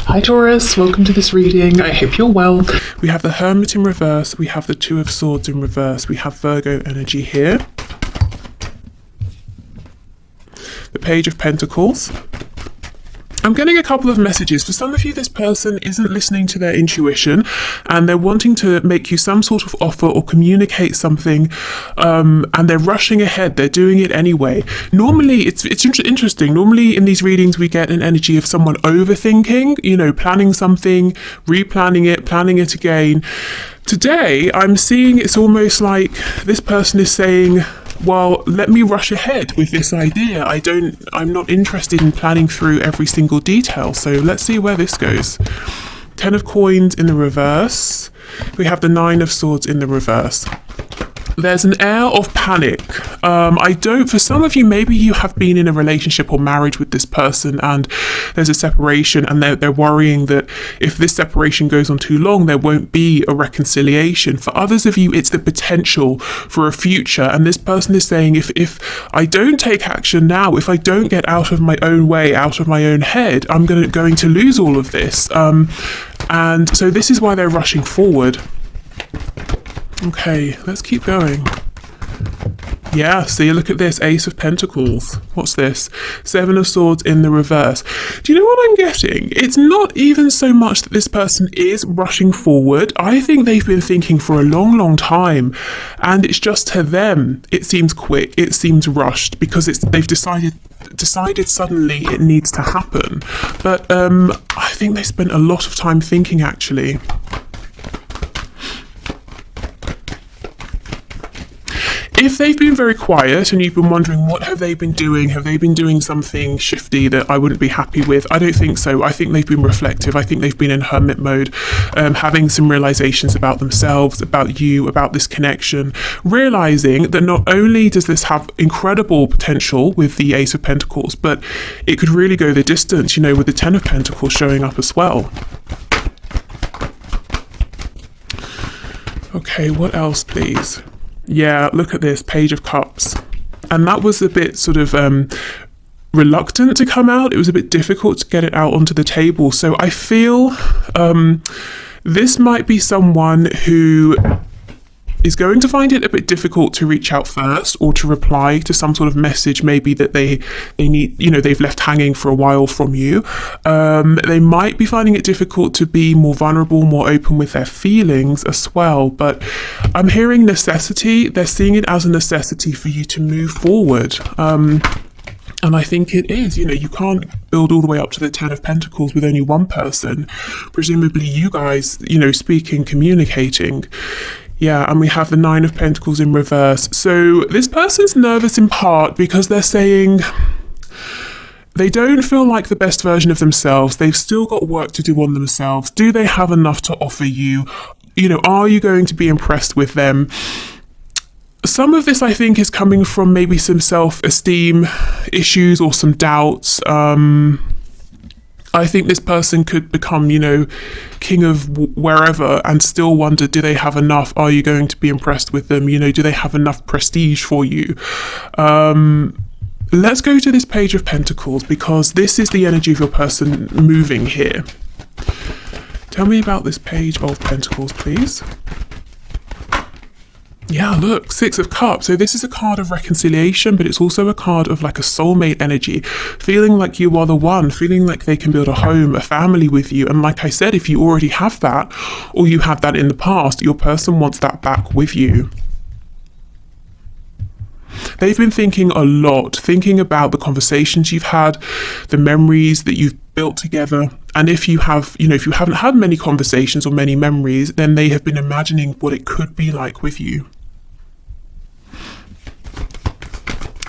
Hi Taurus, welcome to this reading. I hope you're well. We have the Hermit in reverse, we have the Two of Swords in reverse, we have Virgo energy here. The Page of Pentacles. I'm getting a couple of messages. For some of you, this person isn't listening to their intuition and they're wanting to make you some sort of offer or communicate something, and they're rushing ahead. They're doing it anyway. Normally, it's interesting. Normally in these readings, we get an energy of someone overthinking, planning something, replanning it, planning it again. Today, I'm seeing it's almost like this person is saying, well, let me rush ahead with this idea. I'm not interested in planning through every single detail. So let's see where this goes. 10 of Coins in the reverse. We have the 9 of Swords in the reverse. There's an air of panic. For some of you, maybe you have been in a relationship or marriage with this person and there's a separation and they're worrying that if this separation goes on too long, there won't be a reconciliation. For others of you, it's the potential for a future. And this person is saying, if I don't take action now, if I don't get out of my own way, out of my own head, I'm going to lose all of this. And so this is why they're rushing forward. Okay, let's keep going. Yeah, see, look at this, Ace of Pentacles. What's this? 7 of Swords in the reverse. Do you know what I'm getting? It's not even so much that this person is rushing forward. I think they've been thinking for a long, long time, and it's just to them, it seems quick, it seems rushed, because they've decided suddenly it needs to happen. But I think they spent a lot of time thinking, actually. If they've been very quiet and you've been wondering what have they been doing, have they been doing something shifty that I wouldn't be happy with? I don't think so. I think they've been reflective. I think they've been in hermit mode, having some realizations about themselves, about you, about this connection, realizing that not only does this have incredible potential with the Ace of Pentacles, but it could really go the distance, with the 10 of Pentacles showing up as well. Okay, what else, please? Yeah, look at this, Page of Cups. And that was a bit sort of reluctant to come out. It was a bit difficult to get it out onto the table. So I feel this might be someone who is going to find it a bit difficult to reach out first or to reply to some sort of message maybe that they need, they've left hanging for a while from you. They might be finding it difficult to be more vulnerable, more open with their feelings as well. But I'm hearing necessity. They're seeing it as a necessity for you to move forward. And I think it is, you can't build all the way up to the 10 of Pentacles with only one person. Presumably you guys, speaking, communicating. Yeah, and we have the 9 of Pentacles in reverse. So this person's nervous in part because they're saying they don't feel like the best version of themselves. They've still got work to do on themselves. Do they have enough to offer you? Are you going to be impressed with them? Some of this, I think, is coming from maybe some self-esteem issues or some doubts. I think this person could become, king of wherever and still wonder, do they have enough? Are you going to be impressed with them? Do they have enough prestige for you? Let's go to this Page of Pentacles because this is the energy of your person moving here. Tell me about this Page of Pentacles, please. Yeah, look, 6 of Cups. So this is a card of reconciliation, but it's also a card of like a soulmate energy, feeling like you are the one, feeling like they can build a home, a family with you. And like I said, if you already have that, or you had that in the past, your person wants that back with you. They've been thinking a lot, thinking about the conversations you've had, the memories that you've built together. And if you have, if you haven't had many conversations or many memories, then they have been imagining what it could be like with you.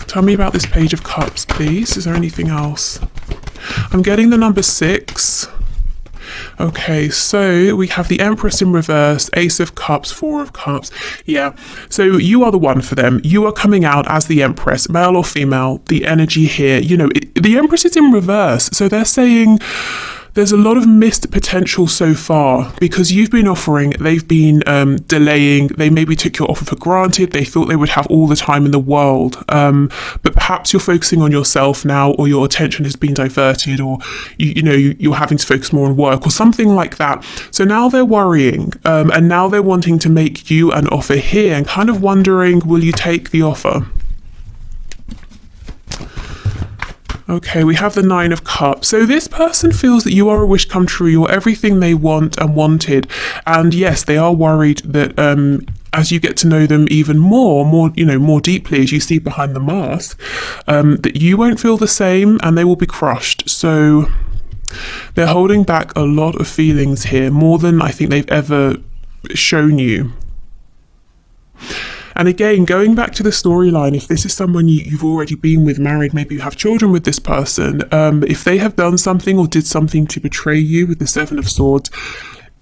Tell me about this Page of Cups, please. Is there anything else? I'm getting the number 6. Okay, so we have the Empress in reverse, Ace of Cups, 4 of Cups. Yeah, so you are the one for them. You are coming out as the Empress, male or female. The energy here, the Empress is in reverse. So they're saying There's a lot of missed potential so far because you've been offering, they've been delaying, they maybe took your offer for granted, they thought they would have all the time in the world, but perhaps you're focusing on yourself now, or your attention has been diverted, or you're having to focus more on work or something like that. So now they're worrying, and now they're wanting to make you an offer here and kind of wondering, will you take the offer? Okay, we have the Nine of Cups. So this person feels that you are a wish come true. You're everything they want and wanted. And yes, they are worried that as you get to know them even more deeply, as you see behind the mask, that you won't feel the same and they will be crushed. So they're holding back a lot of feelings here, more than I think they've ever shown you. And again, going back to the storyline, if this is someone you've already been with, married, maybe you have children with this person, if they have done something or did something to betray you with the Seven of Swords,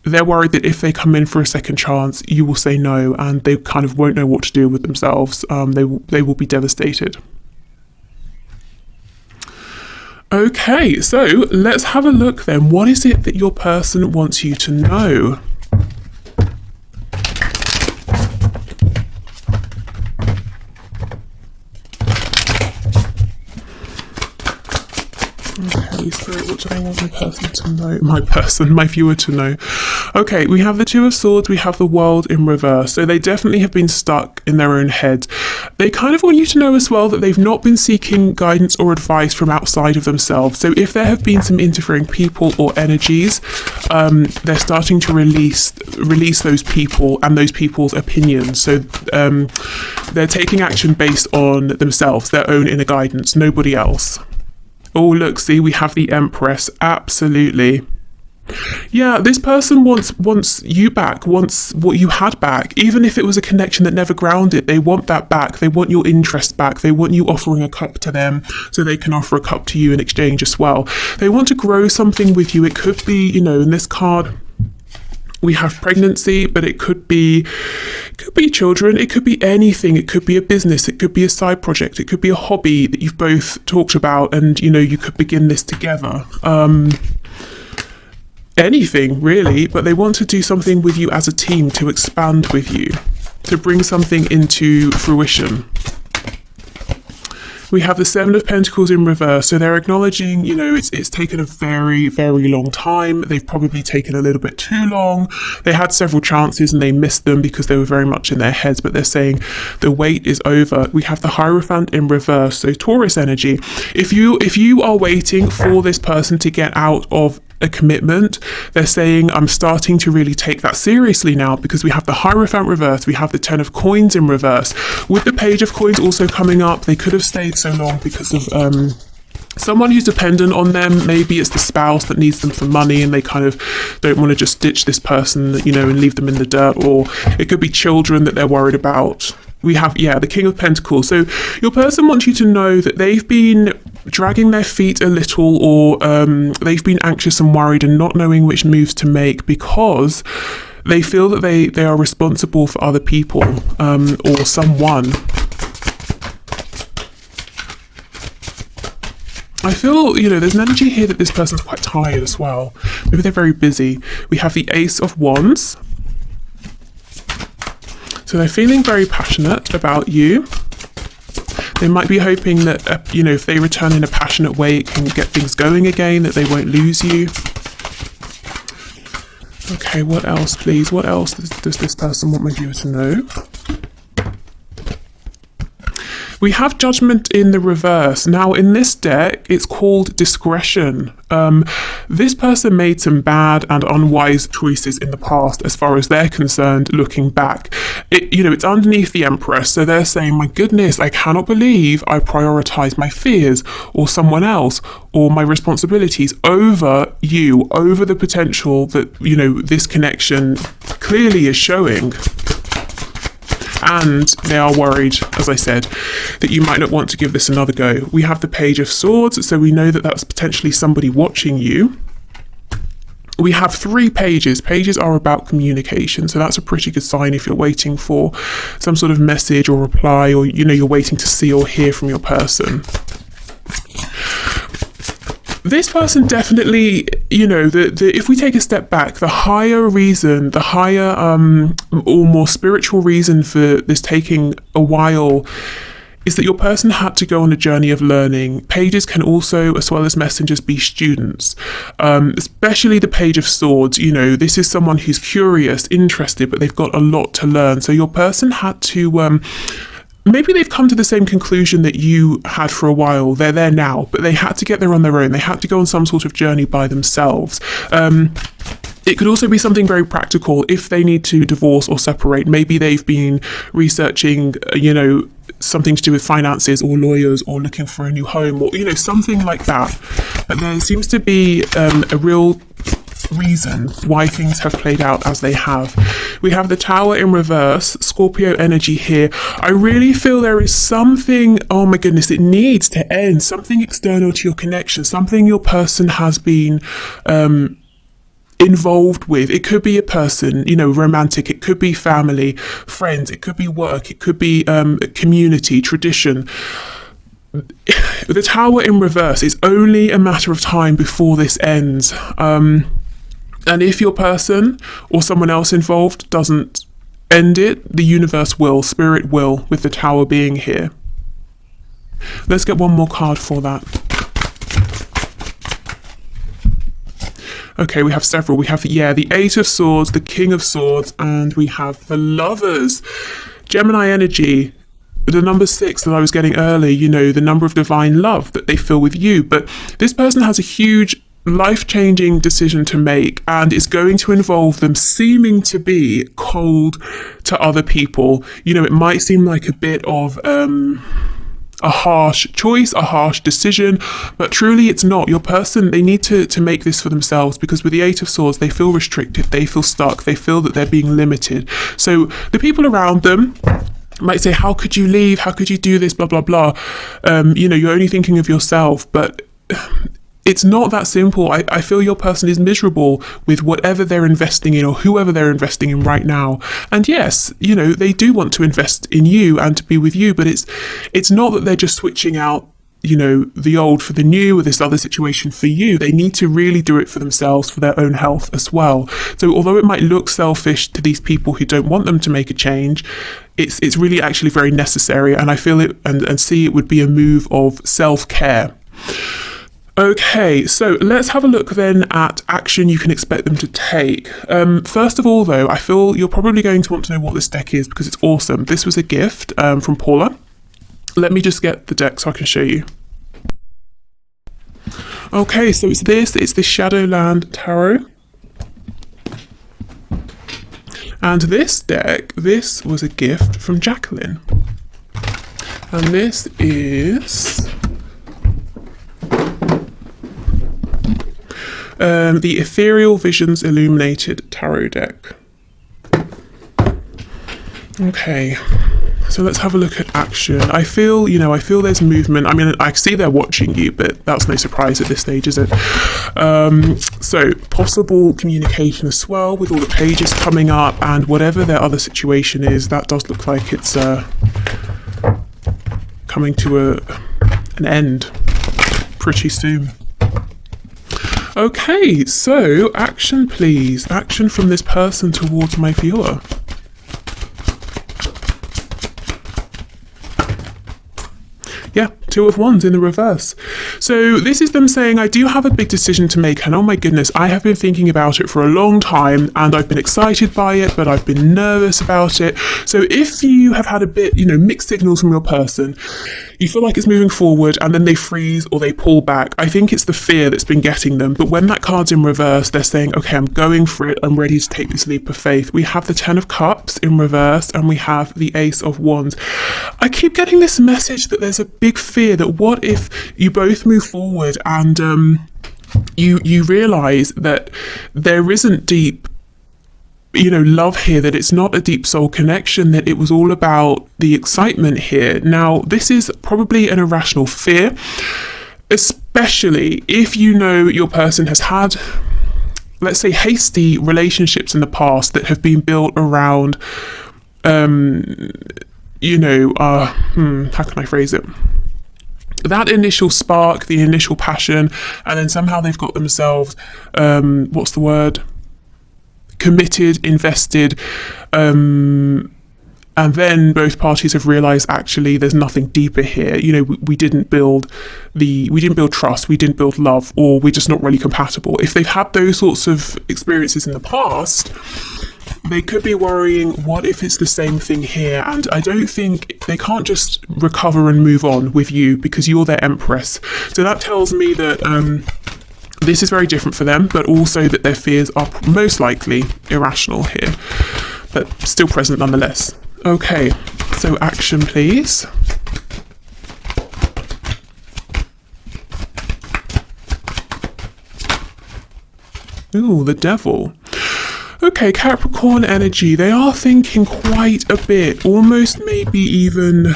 they're worried that if they come in for a second chance, you will say no, and they kind of won't know what to do with themselves. They will be devastated. Okay, so let's have a look then. What is it that your person wants you to know? Okay, so what do I want my viewer to know? Okay, we have the Two of Swords, we have the World in reverse. So they definitely have been stuck in their own head. They kind of want you to know as well that they've not been seeking guidance or advice from outside of themselves. So if there have been some interfering people or energies, they're starting to release those people and those people's opinions. So they're taking action based on themselves, their own inner guidance, nobody else. Oh, look, see, we have the Empress. Absolutely. Yeah, this person wants you back, wants what you had back. Even if it was a connection that never grounded, they want that back. They want your interest back. They want you offering a cup to them so they can offer a cup to you in exchange as well. They want to grow something with you. It could be, in this card, we have pregnancy, but it could be children, it could be anything, it could be a business, it could be a side project, it could be a hobby that you've both talked about and you could begin this together. Anything really, but they want to do something with you as a team, to expand with you, to bring something into fruition. We have the Seven of Pentacles in reverse. So they're acknowledging, it's taken a very, very long time. They've probably taken a little bit too long. They had several chances and they missed them because they were very much in their heads, but they're saying the wait is over. We have the Hierophant in reverse. So Taurus energy. If you are waiting for this person to get out of a commitment, they're saying, I'm starting to really take that seriously now, because we have the Hierophant reverse, we have the Ten of Coins in reverse. With the Page of Coins also coming up, they could have stayed so long because of someone who's dependent on them. Maybe it's the spouse that needs them for money and they kind of don't want to just ditch this person, and leave them in the dirt, or it could be children that they're worried about. We have, the King of Pentacles. So your person wants you to know that they've been dragging their feet a little, or they've been anxious and worried and not knowing which moves to make, because they feel that they are responsible for other people, or someone. I feel, there's an energy here that this person's quite tired as well. Maybe they're very busy. We have the Ace of Wands. So they're feeling very passionate about you. They might be hoping that, if they return in a passionate way, it can get things going again, that they won't lose you. Okay, what else, please? What else does this person want my viewer to know? We have Judgment in the reverse. Now, in this deck, it's called Discretion. This person made some bad and unwise choices in the past, as far as they're concerned, looking back. It's underneath the Empress, so they're saying, my goodness, I cannot believe I prioritize my fears, or someone else, or my responsibilities over you, over the potential that, this connection clearly is showing. And they are worried, as I said, that you might not want to give this another go. We have the Page of Swords, so we know that that's potentially somebody watching you. We have 3 pages. Pages are about communication, so that's a pretty good sign if you're waiting for some sort of message or reply, or you're waiting to see or hear from your person. This person definitely, if we take a step back, the higher reason, the higher or more spiritual reason for this taking a while is that your person had to go on a journey of learning. Pages can also, as well as messengers, be students, especially the Page of Swords. This is someone who's curious, interested, but they've got a lot to learn. So your person had to, maybe they've come to the same conclusion that you had for a while. They're there now, but they had to get there on their own. They had to go on some sort of journey by themselves. It could also be something very practical if they need to divorce or separate. Maybe they've been researching, something to do with finances or lawyers or looking for a new home or, something like that. But there seems to be a real reason why things have played out as they have. We have the Tower in reverse, Scorpio energy here. I really feel there is something, oh my goodness, it needs to end, something external to your connection, something your person has been involved with. It could be a person, romantic, it could be family, friends, it could be work, it could be community, tradition. The Tower in reverse is only a matter of time before this ends. And if your person or someone else involved doesn't end it, the universe will, spirit will, with the Tower being here. Let's get one more card for that. Okay, we have several. We have, the Eight of Swords, the King of Swords, and we have the Lovers. Gemini energy, the number 6 that I was getting earlier, the number of divine love that they feel with you. But this person has a huge life-changing decision to make, and it's going to involve them seeming to be cold to other people. It might seem like a bit of a harsh choice, a harsh decision, but truly it's not. Your person, they need to make this for themselves, because with the Eight of Swords, they feel restricted, they feel stuck, they feel that they're being limited. So the people around them might say, how could you leave? How could you do this? Blah, blah, blah. You're only thinking of yourself, but it's not that simple. I feel your person is miserable with whatever they're investing in or whoever they're investing in right now. And yes, they do want to invest in you and to be with you, but it's not that they're just switching out, the old for the new or this other situation for you. They need to really do it for themselves, for their own health as well. So although it might look selfish to these people who don't want them to make a change, it's really actually very necessary. And I feel it and see it would be a move of self-care. Okay, so let's have a look then at action you can expect them to take. First of all, though, I feel you're probably going to want to know what this deck is because it's awesome. This was a gift from Paula. Let me just get the deck so I can show you. Okay, so it's the Shadowland Tarot. And this deck, this was a gift from Jacqueline. And this is the Ethereal Visions Illuminated Tarot deck. Okay, so let's have a look at action. I feel there's movement. I mean, I see they're watching you, but that's no surprise at this stage, is it? So possible communication as well with all the pages coming up, and whatever their other situation is, that does look like it's coming to an end pretty soon. Okay, so action please. Action from this person towards my viewer. Yeah, Two of Wands in the reverse. So this is them saying, I do have a big decision to make, and oh my goodness, I have been thinking about it for a long time, and I've been excited by it, but I've been nervous about it. So if you have had a bit, mixed signals from your person, you feel like it's moving forward and then they freeze or they pull back, I think it's the fear that's been getting them. But when that card's in reverse, they're saying, okay, I'm going for it. I'm ready to take this leap of faith. We have the Ten of Cups in reverse and we have the Ace of Wands. I keep getting this message that there's a big fear that what if you both move forward and you realize that there isn't deep love here, that it's not a deep soul connection, that it was all about the excitement here. Now, this is probably an irrational fear, especially if your person has had, let's say, hasty relationships in the past that have been built around, how can I phrase it? that initial spark, the initial passion, and then somehow they've got themselves, what's the word? Committed, invested, and then both parties have realized actually there's nothing deeper here. You know, we didn't build trust, we didn't build love, or we're just not really compatible. If they've had those sorts of experiences in the past, they could be worrying, what if it's the same thing here? And I don't think they can't just recover and move on with you because you're their empress. So that tells me that this is very different for them, but also that their fears are most likely irrational here, but still present nonetheless. Okay, so action, please. Ooh, the devil. Okay, Capricorn energy. They are thinking quite a bit, almost maybe even,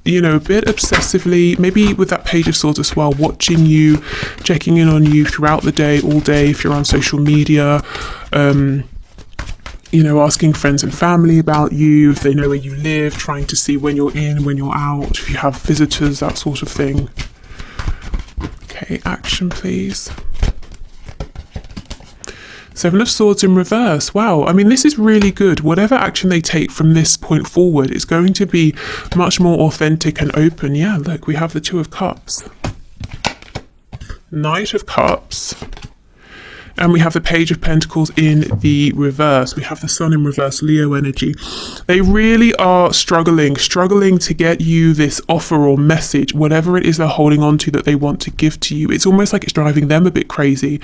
you know, a bit obsessively, maybe with that Page of Swords as well, watching you, checking in on you throughout the day, all day, if you're on social media, you know, asking friends and family about you, if they know where you live, trying to see when you're in, when you're out, if you have visitors, that sort of thing. Okay, action, please. Seven of Swords in reverse. Wow, I mean, this is really good. Whatever action they take from this point forward is going to be much more authentic and open. Yeah, look, we have the Two of Cups. Knight of Cups. And we have the Page of Pentacles in the reverse. We have the Sun in reverse, Leo energy. They really are struggling to get you this offer or message, whatever it is they're holding on to that they want to give to you. It's almost like it's driving them a bit crazy.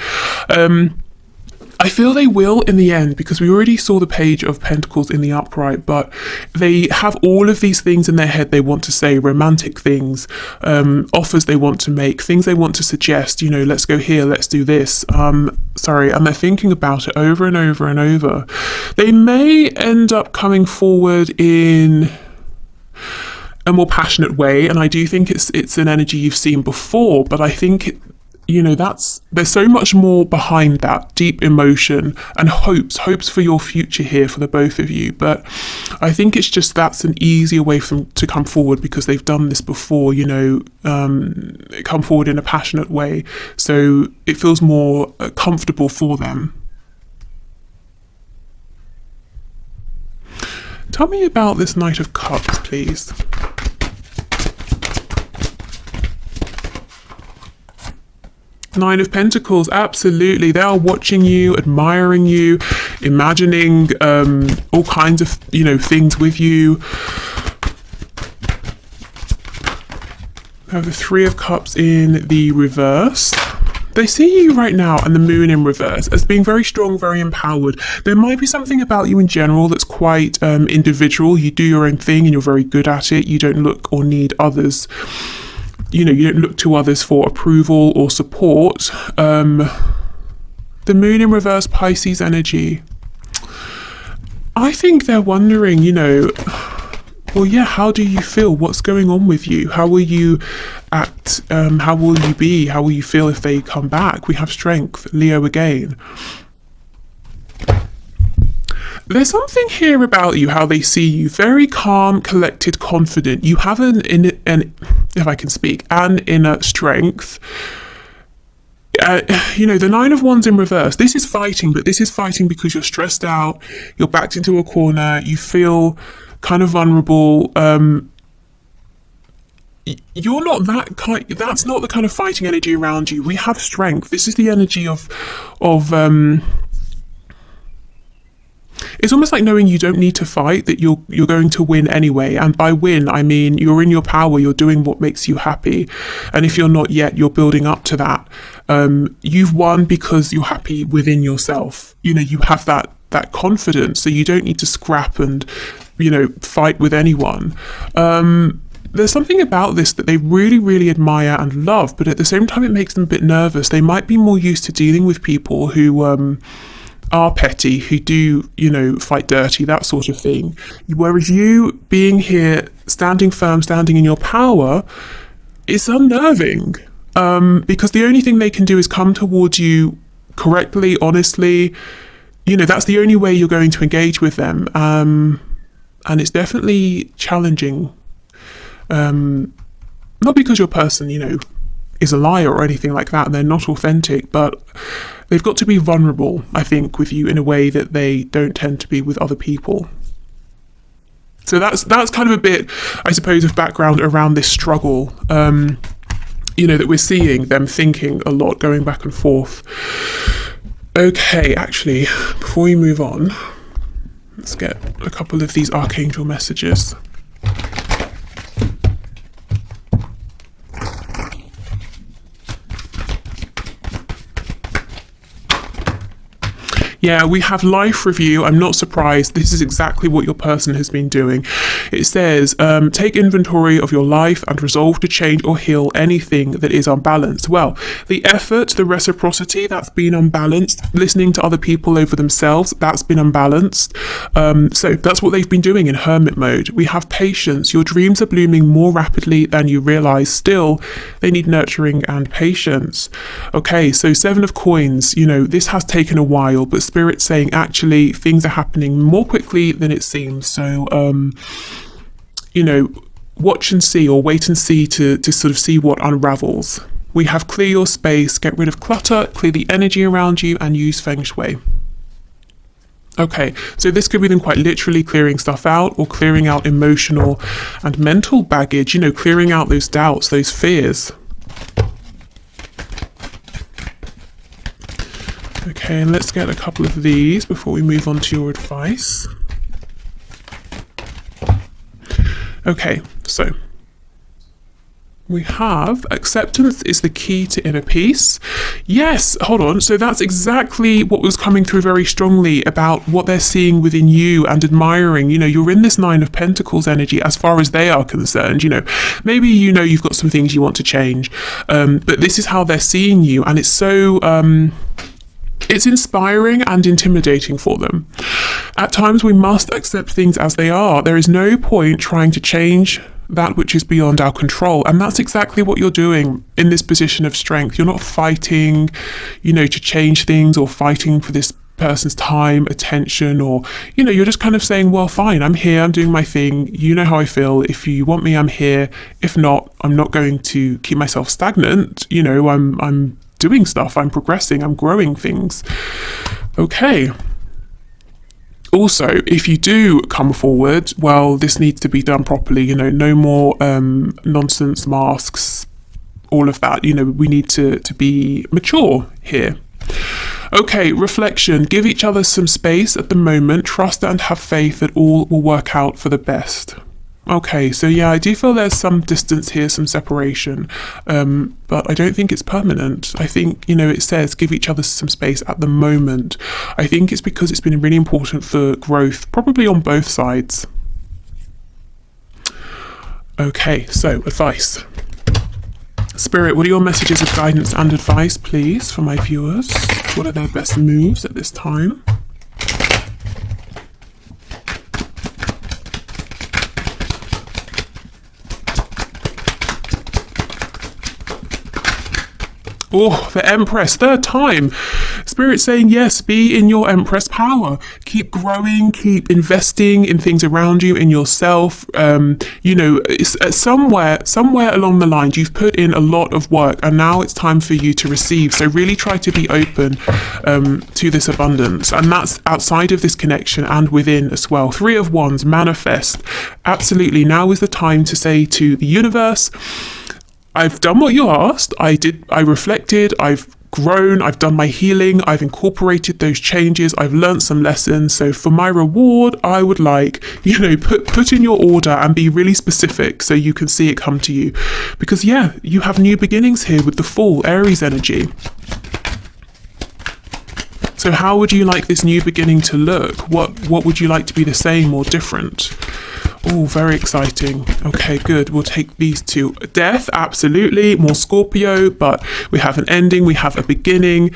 I feel they will in the end, because we already saw the Page of Pentacles in the upright, but they have all of these things in their head they want to say, romantic things, offers they want to make, things they want to suggest, you know, let's go here, let's do this. And they're thinking about it over and over and over. They may end up coming forward in a more passionate way, and I do think it's an energy you've seen before, but I think you know, there's so much more behind that, deep emotion and hopes for your future here for the both of you. But I think it's just that's an easier way for them to come forward because they've done this before, you know, come forward in a passionate way. So it feels more comfortable for them. Tell me about this Knight of Cups, please. Nine of Pentacles, absolutely. They are watching you, admiring you, imagining all kinds of, you know, things with you. We have the Three of Cups in the reverse. They see you right now, and the Moon in reverse, as being very strong, very empowered. There might be something about you in general that's quite individual. You do your own thing and you're very good at it. You don't look or need others. You know, you don't look to others for approval or support. The Moon in reverse, Pisces energy. I think they're wondering, you know, well, yeah, how do you feel? What's going on with you? How will you act? How will you be? How will you feel if they come back? We have Strength, Leo again. There's something here about you, how they see you, very calm, collected, confident. You have an if I can speak, an inner strength. You know, the Nine of Wands in reverse, this is fighting, but this is fighting because you're stressed out, you're backed into a corner, you feel kind of vulnerable. You're not that kind, that's not the kind of fighting energy around you. We have Strength. This is the energy of it's almost like knowing you don't need to fight, that you're going to win anyway. And by win, I mean you're in your power, you're doing what makes you happy. And if you're not yet, you're building up to that. You've won because you're happy within yourself. You know, you have that confidence, so you don't need to scrap and, you know, fight with anyone. There's something about this that they really, really admire and love, but at the same time it makes them a bit nervous. They might be more used to dealing with people who are petty, who do, you know, fight dirty, that sort of thing. Whereas you being here, standing firm, standing in your power, is unnerving. Because the only thing they can do is come towards you correctly, honestly. You know, that's the only way you're going to engage with them. And it's definitely challenging. not because your person, is a liar or anything like that, and they're not authentic, but they've got to be vulnerable, I think, with you in a way that they don't tend to be with other people. So that's kind of a bit, I suppose, of background around this struggle, that we're seeing them thinking a lot, going back and forth. Okay, actually, before we move on, let's get a couple of these archangel messages. Yeah, we have life review. I'm not surprised. This is exactly what your person has been doing. It says, take inventory of your life and resolve to change or heal anything that is unbalanced. Well, the effort, the reciprocity, that's been unbalanced. Listening to other people over themselves, that's been unbalanced. So that's what they've been doing in hermit mode. We have patience. Your dreams are blooming more rapidly than you realize. Still, they need nurturing and patience. Okay, so 7 of coins, this has taken a while, but Spirit saying actually things are happening more quickly than it seems. So watch and see, or wait and see to sort of see what unravels. We have clear your space, get rid of clutter, clear the energy around you, and use feng shui. Okay, so this could be them quite literally clearing stuff out, or clearing out emotional and mental baggage, clearing out those doubts, those fears. Okay, and let's get a couple of these before we move on to your advice. Okay, so we have acceptance is the key to inner peace. Yes, hold on. So that's exactly what was coming through very strongly about what they're seeing within you and admiring. You're in this 9 of Pentacles energy as far as they are concerned. Maybe you've got some things you want to change, but this is how they're seeing you, and it's so it's inspiring and intimidating for them. At times we must accept things as they are. There is no point trying to change that which is beyond our control, and that's exactly what you're doing in this position of strength. You're not fighting, to change things, or fighting for this person's time, attention, or you're just kind of saying, well, fine, I'm here, I'm doing my thing, you know how I feel. If you want me, I'm here. If not, I'm not going to keep myself stagnant. I'm doing stuff, I'm progressing, I'm growing things. Okay. Also, if you do come forward, well, this needs to be done properly, no more nonsense, masks, all of that. We need to be mature here. Okay, reflection. Give each other some space at the moment. Trust and have faith that all will work out for the best. Okay, so yeah, I do feel there's some distance here, some separation, but I don't think it's permanent. I think, it says give each other some space at the moment. I think it's because it's been really important for growth, probably on both sides. Okay, so advice. Spirit, what are your messages of guidance and advice, please, for my viewers? What are their best moves at this time? Oh, the Empress, 3rd time. Spirit saying, yes, be in your Empress power. Keep growing, keep investing in things around you, in yourself. It's somewhere along the line, you've put in a lot of work, and now it's time for you to receive. So really try to be open to this abundance. And that's outside of this connection and within as well. 3 of Wands, manifest. Absolutely. Now is the time to say to the universe, I've done what you asked. I reflected, I've grown, I've done my healing, I've incorporated those changes, I've learned some lessons. So for my reward, I would like, put in your order and be really specific so you can see it come to you. Because yeah, you have new beginnings here with the Fool, Aries energy. So how would you like this new beginning to look? What would you like to be the same or different? Oh, very exciting. Okay, good. We'll take these 2. Death, absolutely. More Scorpio, but we have an ending, we have a beginning,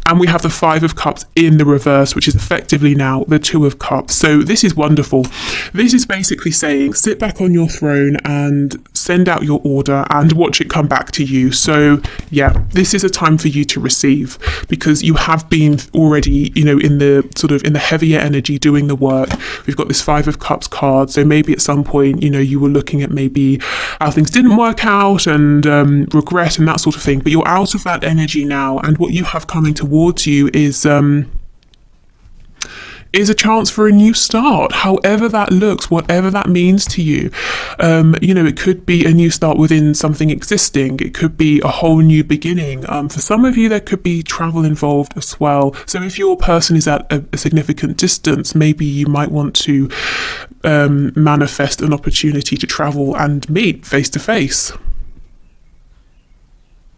and we have the 5 of Cups in the reverse, which is effectively now the 2 of Cups. So this is wonderful. This is basically saying, sit back on your throne and send out your order and watch it come back to you. So yeah, this is a time for you to receive, because you have been already, in the heavier energy doing the work. We've got this 5 of Cups card, so maybe at some point, you know, you were looking at maybe how things didn't work out and regret and that sort of thing, but you're out of that energy now, and what you have coming towards you is a chance for a new start, however that looks, whatever that means to you. You know, it could be a new start within something existing. It could be a whole new beginning. For some of you, there could be travel involved as well. So if your person is at a significant distance, maybe you might want to manifest an opportunity to travel and meet face to face.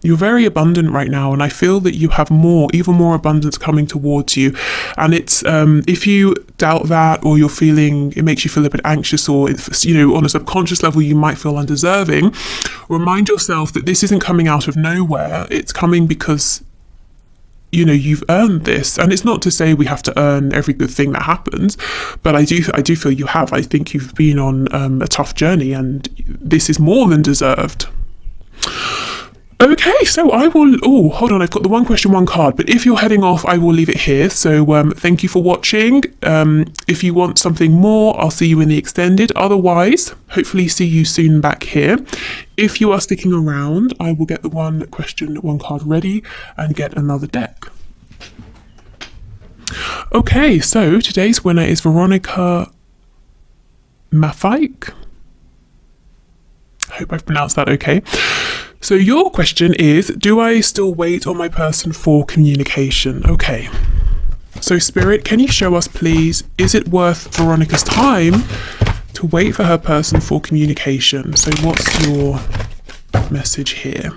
You're very abundant right now, and I feel that you have even more abundance coming towards you. And it's if you doubt that, or you're feeling, it makes you feel a bit anxious, or if, you know, on a subconscious level you might feel undeserving, remind yourself that this isn't coming out of nowhere. It's coming because, you know, you've earned this. And it's not to say we have to earn every good thing that happens, but I do feel you have. I think you've been on a tough journey, and this is more than deserved. Okay, so I will, hold on, I've got the one question, one card, but if you're heading off, I will leave it here. So thank you for watching. If you want something more, I'll see you in the extended. Otherwise, hopefully see you soon back here. If you are sticking around, I will get the one question, one card ready and get another deck. Okay, so today's winner is Veronica Mafike. I hope I've pronounced that okay. So your question is, do I still wait on my person for communication? Okay. So Spirit, can you show us, please, is it worth Veronica's time to wait for her person for communication? So what's your message here?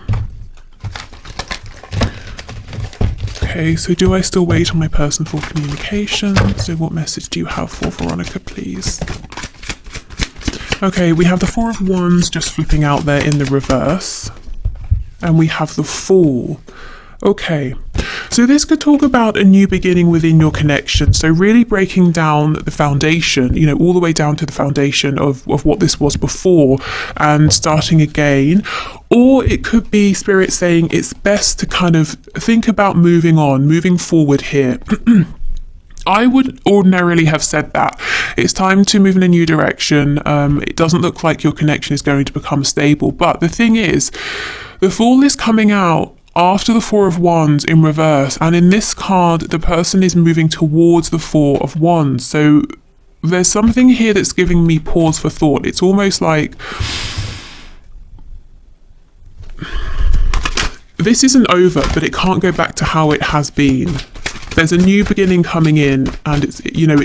Okay, so do I still wait on my person for communication? So what message do you have for Veronica, please? Okay, we have the Four of Wands just flipping out there in the reverse. And we have the Fool. Okay, so this could talk about a new beginning within your connection. So really breaking down the foundation, you know, all the way down to the foundation of what this was before and starting again. Or it could be Spirit saying it's best to kind of think about moving on, moving forward here. I would ordinarily have said that it's time to move in a new direction. It doesn't look like your connection is going to become stable. But the thing is, the Fool is coming out after the Four of Wands in reverse. And in this card, the person is moving towards the Four of Wands. So there's something here that's giving me pause for thought. It's almost like this isn't over, but it can't go back to how it has been. There's a new beginning coming in, and it's, you know,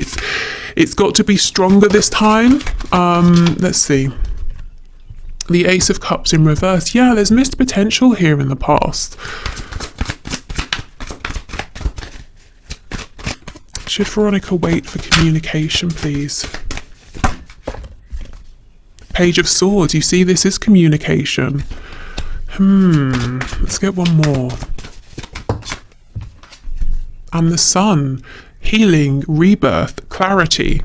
it's got to be stronger this time. Let's see. The Ace of Cups in reverse. Yeah, there's missed potential here in the past. Should Veronica wait for communication, please? Page of Swords. You see, this is communication. Let's get one more. And the Sun, healing, rebirth, clarity.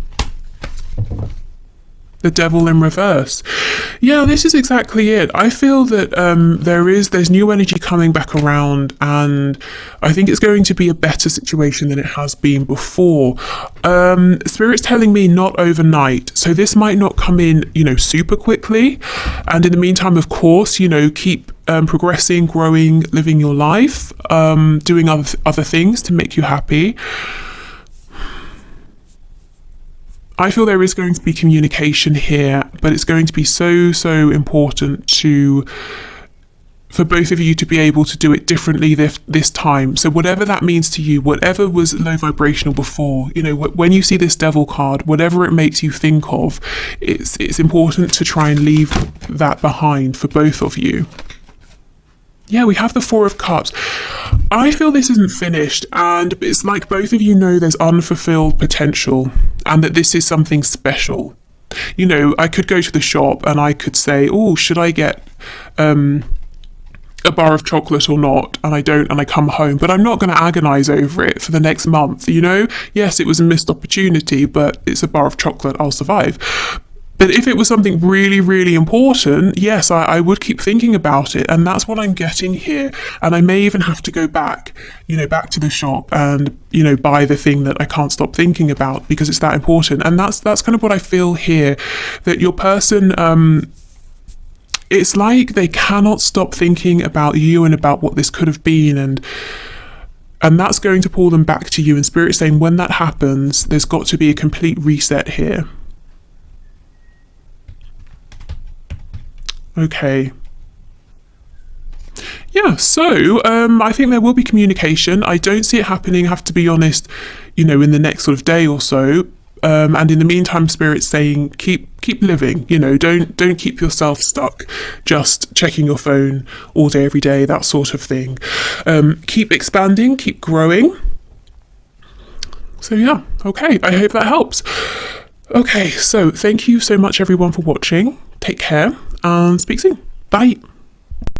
The Devil in reverse. Yeah, this is exactly it. I feel that there's new energy coming back around, and I think it's going to be a better situation than it has been before. Spirit's telling me not overnight, so this might not come in, you know, super quickly. And in the meantime, of course, you know, keep progressing, growing, living your life, doing other things to make you happy. I feel there is going to be communication here, but it's going to be so important for both of you to be able to do it differently this time. So whatever that means to you, whatever was low vibrational before, you know, when you see this Devil card, whatever it makes you think of, it's important to try and leave that behind for both of you. Yeah, we have the Four of Cups. I feel this isn't finished, and it's like both of you know there's unfulfilled potential, and that this is something special. You know, I could go to the shop and I could say, oh, should I get a bar of chocolate or not? And I don't, and I come home, but I'm not going to agonize over it for the next month, you know? Yes, it was a missed opportunity, but it's a bar of chocolate, I'll survive. But if it was something really, really important, yes, I would keep thinking about it. And that's what I'm getting here. And I may even have to go back, back to the shop and, buy the thing that I can't stop thinking about because it's that important. And that's kind of what I feel here, that your person, it's like they cannot stop thinking about you and about what this could have been. And that's going to pull them back to you. And Spirit's saying when that happens, there's got to be a complete reset here. Okay. Yeah, so I think there will be communication. I don't see it happening, I have to be honest, in the next sort of day or so. And in the meantime, Spirit's saying keep living, don't keep yourself stuck just checking your phone all day, every day, that sort of thing. Keep expanding, keep growing. So yeah, okay, I hope that helps. Okay, so thank you so much everyone for watching. Take care and speak soon. Bye.